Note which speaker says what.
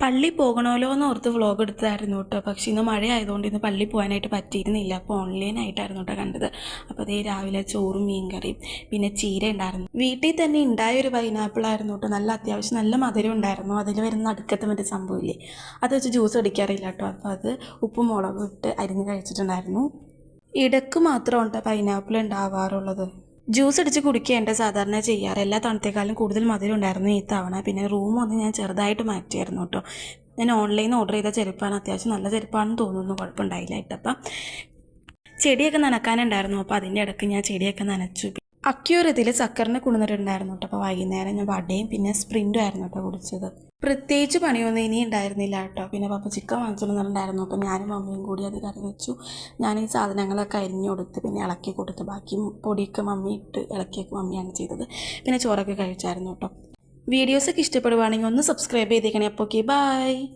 Speaker 1: പള്ളി പോകണമല്ലോ എന്ന് ഓർത്ത് വ്ളോഗ് എടുത്തതായിരുന്നു കേട്ടോ. പക്ഷേ ഇന്ന് മഴ ആയതുകൊണ്ട് ഇന്ന് പള്ളി പോകാനായിട്ട് പറ്റിയിരുന്നില്ല. അപ്പോൾ ഓൺലൈനായിട്ടായിരുന്നു കേട്ടോ കണ്ടത്. അപ്പോൾ അതേ രാവിലെ ചോറും മീൻകറിയും പിന്നെ ചീര ഉണ്ടായിരുന്നു. വീട്ടിൽ തന്നെ ഉണ്ടായൊരു പൈനാപ്പിളായിരുന്നു കേട്ടോ. നല്ല അത്യാവശ്യം നല്ല മധുരം ഉണ്ടായിരുന്നു. അതിൽ വരുന്ന അടുക്കത്തെ മറ്റേ സംഭവമില്ലേ, അത് വെച്ച് ജ്യൂസ് അടിക്കാറില്ല കേട്ടോ. അപ്പോൾ അത് ഉപ്പും മുളകും ഇട്ട് അരിഞ്ഞ് കഴിച്ചിട്ടുണ്ടായിരുന്നു. ഇടക്ക് മാത്രമാണ് പൈനാപ്പിൾ ഉണ്ടാവാറുള്ളത്. ജ്യൂസ് അടിച്ച് കുടിക്കേണ്ട സാധാരണ ചെയ്യാറ്. എല്ലാ തവണത്തേക്കാളും കൂടുതൽ മധുരം ഉണ്ടായിരുന്നു ഈ തവണ. പിന്നെ റൂം ഒന്ന് ഞാൻ ചെറുതായിട്ട് മാറ്റിയായിരുന്നു കേട്ടോ. ഞാൻ ഓൺലൈനിൽ ഓർഡർ ചെയ്ത ചെരുപ്പാണ്. അത്യാവശ്യം നല്ല ചെരുപ്പാണെന്ന് തോന്നുന്നു. കുഴപ്പമുണ്ടായില്ല ഇട്ടപ്പം. ചെടിയൊക്കെ നനക്കാനുണ്ടായിരുന്നു. അപ്പോൾ അതിൻ്റെ ഇടയ്ക്ക് ഞാൻ ചെടിയൊക്കെ നനച്ചു. അക്യൂറതിൽ സക്കറിനെ കൊണ്ടുവന്നിട്ടുണ്ടായിരുന്നു കേട്ടോ. അപ്പോൾ വൈകുന്നേരം ഞാൻ വടയും പിന്നെ സ്പ്രിൻറ്റും ആയിരുന്നു കേട്ടോ കുടിച്ചത്. പ്രത്യേകിച്ച് പണിയൊന്നും ഇനി ഉണ്ടായിരുന്നില്ല കേട്ടോ. പിന്നെ പപ്പ ചിക്കൻ വാങ്ങിച്ചിട്ടുണ്ടായിരുന്നു. അപ്പോൾ ഞാനും മമ്മിയും കൂടി അത് കറി വെച്ചു. ഞാൻ ഈ സാധനങ്ങളൊക്കെ അരിഞ്ഞു കൊടുത്ത് പിന്നെ ഇളക്കി കൊടുത്ത് ബാക്കി പൊടിയൊക്കെ മമ്മി ഇട്ട് ഇളക്കിയൊക്കെ മമ്മിയാണ് ചെയ്തത്. പിന്നെ ചോറൊക്കെ കഴിച്ചായിരുന്നു കേട്ടോ. വീഡിയോസൊക്കെ ഇഷ്ടപ്പെടുവാണെങ്കിൽ ഒന്ന് സബ്സ്ക്രൈബ് ചെയ്തേക്കണേ. അപ്പോൾ ഓക്കെ, ബൈ.